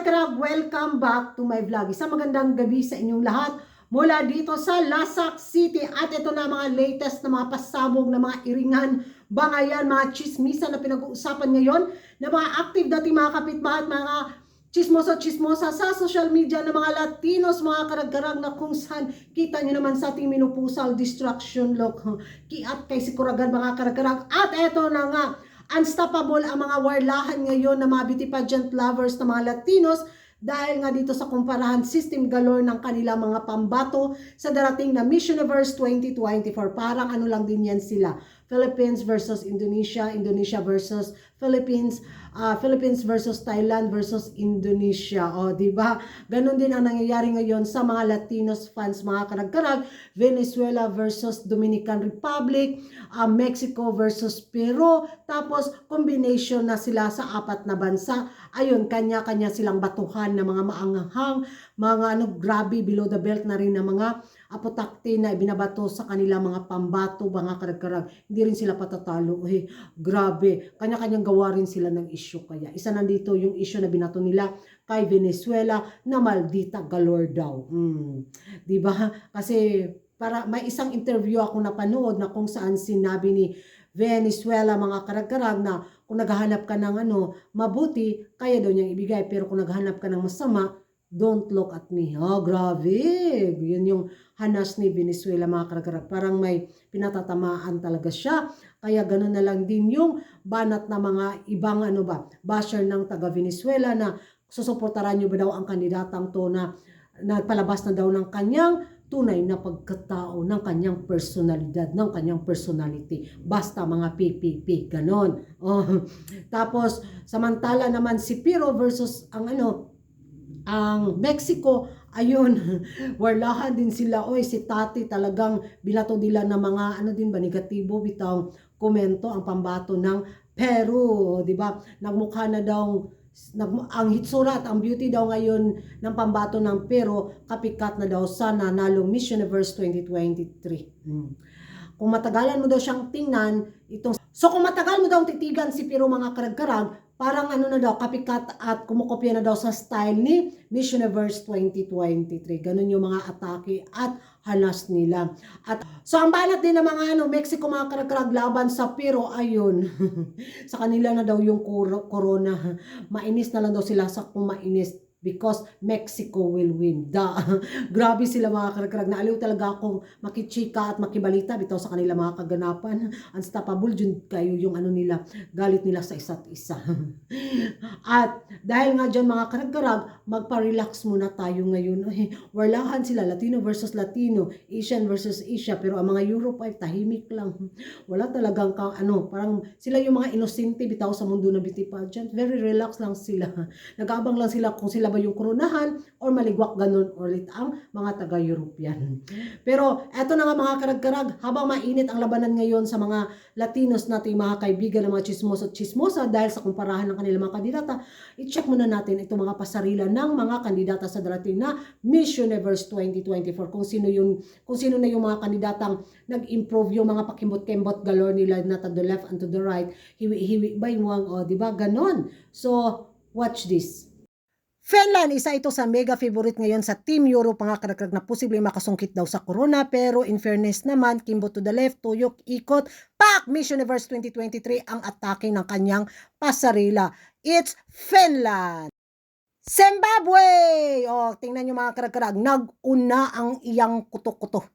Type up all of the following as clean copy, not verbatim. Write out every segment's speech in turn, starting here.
karag, welcome back to my vlog. Isang magandang gabi sa inyong lahat mula dito sa Lasak City. At ito na mga latest na mga pasabog na mga iringan, bangayan, mga chismisa na pinag-uusapan ngayon na mga active dating mga kapitbahay at mga chismosa sa social media ng mga Latinos, mga karag-karag na kung saan kita nyo naman sa ating minupusal distraction look. Kiat kay si Kuragan mga karag-karag. At ito na nga, unstoppable ang mga warlahan ngayon ng mga beauty pageant lovers ng mga Latinos dahil nga dito sa kumparahan system galore ng kanilang mga pambato sa darating na Miss Universe 2024. Parang ano lang din yan sila. Philippines versus Indonesia, Indonesia versus Philippines, Philippines versus Thailand versus Indonesia. O, di ba? Ganon din ang nangyayari ngayon sa mga Latinos fans, mga karag-karag. Venezuela versus Dominican Republic, Mexico versus Peru. Tapos, combination na sila sa apat na bansa. Ayun, kanya-kanya silang batuhan na mga maanghang, mga grabe, below the belt na rin na mga apotakte na ibinabato sa kanilang mga pambato, mga karag-karag. Hindi rin sila patatalo. Grabe. Kanya-kanyang gawa rin sila ng issue. Kaya isa nandito yung issue na binato nila kay Venezuela na maldita galore daw. Diba? Kasi para may isang interview ako napanood na kung saan sinabi ni Venezuela, mga karag-karag, na kung naghahanap ka ng mabuti, kaya daw niyang ibigay. Pero kung naghahanap ka ng masama, don't look at me. Oh, grabe. Yun yung hanas ni Venezuela, mga karag-karag. Parang may pinatatamaan talaga siya. Kaya ganoon na lang din yung banat na mga ibang basher ng taga Venezuela na susuportaran nyo ba daw ang kandidatang to na nagpalabas na daw ng kanyang tunay na pagkatao, ng kanyang personalidad, ng kanyang personality. Basta mga PPP, ganon. Oh. Tapos, samantala naman si Piro versus ang Mexico, ayun, warlahan din sila. Oy, si Tati talagang bilato nila ng mga negatibo bitaw komento ang pambato ng Peru, di ba? Nagmukha na daw ang hitsura at ang beauty daw ngayon ng pambato ng Peru, kapikat na daw sa nanalong Miss Universe 2023. Kung matagalan mo daw siyang tingnan, kung matagal mo daw titigan si Peru, mga karag-karag, parang na daw, kapikat at kumukopya na daw sa style ni Miss Universe 2023. Ganun yung mga atake at hanas nila. At so ang banat din ng mga Mexico, mga karag-karag, laban sa Peru, ayun. Sa kanila na daw yung corona. Mainis na lang daw sila sa kumainis because Mexico will win. Grabe sila, mga karag-karag. Naaliw talaga akong makichika at makibalita bitaw sa kanila mga kaganapan. Unstoppable dun kayo yung nila, galit nila sa isa't isa. At dahil nga dyan, mga karag-karag, magpa-relax muna tayo ngayon. Warlahan sila, Latino versus Latino, Asian versus Asia, pero ang mga Europe ay tahimik lang. Wala talagang parang sila yung mga inosente bitaw sa mundo ng beauty pageant. Very relax lang sila. Nag-aabang lang sila kung sila ba yung koronahan or maligwak ganun ulit ang mga taga-European. Pero eto na nga, mga karag-karag, habang mainit ang labanan ngayon sa mga Latinos nating mga kaibigan ng mga chismosa dahil sa kumparahan ng kanilang mga kandidata, i-check muna natin itong mga pasarila ng mga kandidata sa darating na Miss Universe 2024. Kung sino na yung mga kandidatang nag-improve yung mga pakimbot-kembot galore nila na to the left and to the right, hiwi-hiwi ba yung diba? Ganon. So, watch this. Finland, isa ito sa mega favorite ngayon sa Team Europe, mga karagdag, na posibleng makasungkit daw sa corona. Pero in fairness naman, Kimbo to the left, tuyok, ikot, pak! Miss Universe 2023 ang atake ng kanyang pasarila. It's Finland! Zimbabwe! O, tingnan nyo, mga karagdag, nag-una ang iyang kuto-kuto.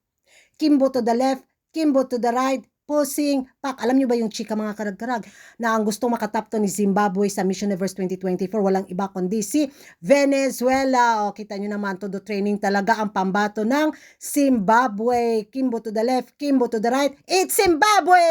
Kimbo to the left, Kimbo to the right, posing, pak. Alam nyo ba yung chika, mga karag-karag, na ang gustong makatap to ni Zimbabwe sa Miss Universe 2024, walang iba kundi si Venezuela. O, kita nyo naman, todo training talaga ang pambato ng Zimbabwe. Kimbo to the left, Kimbo to the right, it's Zimbabwe!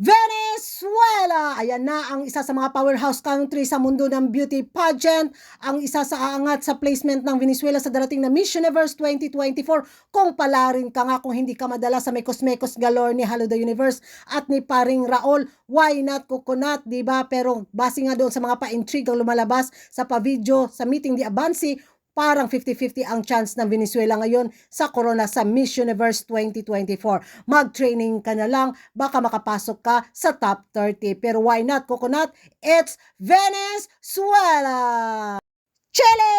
Venezuela! Ayan na ang isa sa mga powerhouse country sa mundo ng beauty pageant. Ang isa sa aangat sa placement ng Venezuela sa darating na Miss Universe 2024. Kung palarin ka nga, kung hindi ka madala sa mekos-mekos galore ni Hello the Universe at ni paring Raul, why not coconut, diba? Pero base nga doon sa mga pa-intrigue ang lumalabas sa pa-video sa meeting di Abansi, parang 50-50 ang chance ng Venezuela ngayon sa corona sa Miss Universe 2024. Mag-training ka na lang, baka makapasok ka sa top 30. Pero why not, coconut? It's Venezuela! Chile!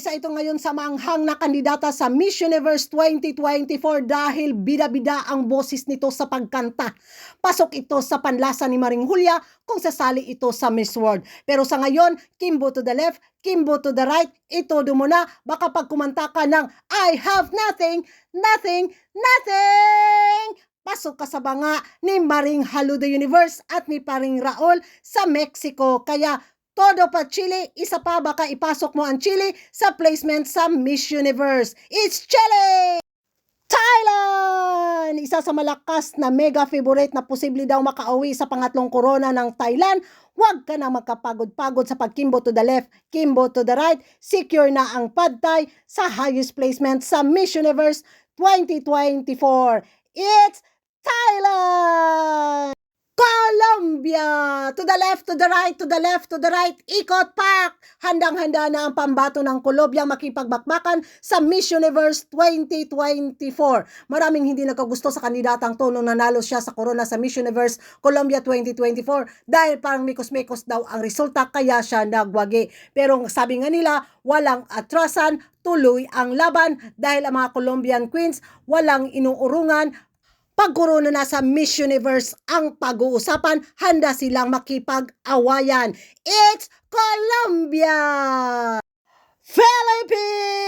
isa ito ngayon sa maanghang na kandidata sa Miss Universe 2024 dahil bida-bida ang boses nito sa pagkanta. Pasok ito sa panlasa ni Maring Julia kung sasali ito sa Miss World. Pero sa ngayon, Kimbo to the left, Kimbo to the right, itodo mo na, baka pag kumanta ka ng I have nothing, nothing, nothing, pasok ka sa banga ni Maring Haludo Universe at ni Paring Raul sa Mexico. Kaya todo pa Chile, isa pa baka ipasok mo ang Chile sa placement sa Miss Universe. It's Chile! Thailand! Isa sa malakas na mega favorite na posible daw makauwi sa pangatlong corona ng Thailand. Huwag ka na magkapagod-pagod sa pag-kimbo to the left, kimbo to the right. Secure na ang pad thai sa highest placement sa Miss Universe 2024. It's Thailand! Colombia! To the left, to the right, to the left, to the right. Ikot pak! Handang-handa na ang pambato ng Colombia makipagbakbakan sa Miss Universe 2024. Maraming hindi nagkagusto sa kandidatang to nung nanalo siya sa corona sa Miss Universe Colombia 2024 dahil parang mikos-mikos daw ang resulta kaya siya nagwagi. Pero sabi nga nila, walang atrasan, tuloy ang laban dahil ang mga Colombian queens walang inuurungan. Pag corona na sa Miss Universe ang pag-uusapan, handa silang makipag-awayan. It's Colombia! Philippines!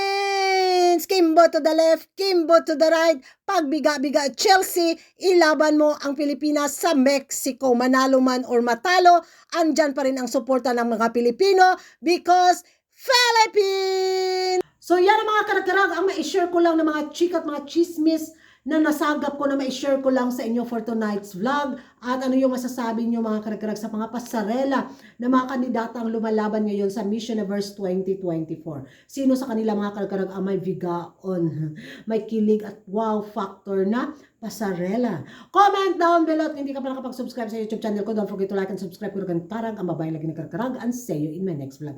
Kimbo to the left, Kimbo to the right. Pagbiga-biga Chelsea, ilaban mo ang Pilipinas sa Mexico. Manalo man or matalo, andyan pa rin ang suporta ng mga Pilipino because Philippines! So yan ang mga karag-karag ang ma-share ko lang ng mga chika at mga chismis na nasagap ko na ma-share ko lang sa inyo for tonight's vlog. At ano yung masasabi nyo mga karag-karag sa mga pasarela na mga kandidatang lumalaban ngayon sa Miss Universe 2024. Sino sa kanila mga karag-karag ang may bigaon, may kilig at wow factor na pasarela? Comment down below at hindi ka pa nakapag-subscribe sa YouTube channel ko. Don't forget to like and subscribe ko rin parang ang babae lagi ng karag-karag and see you in my next vlog.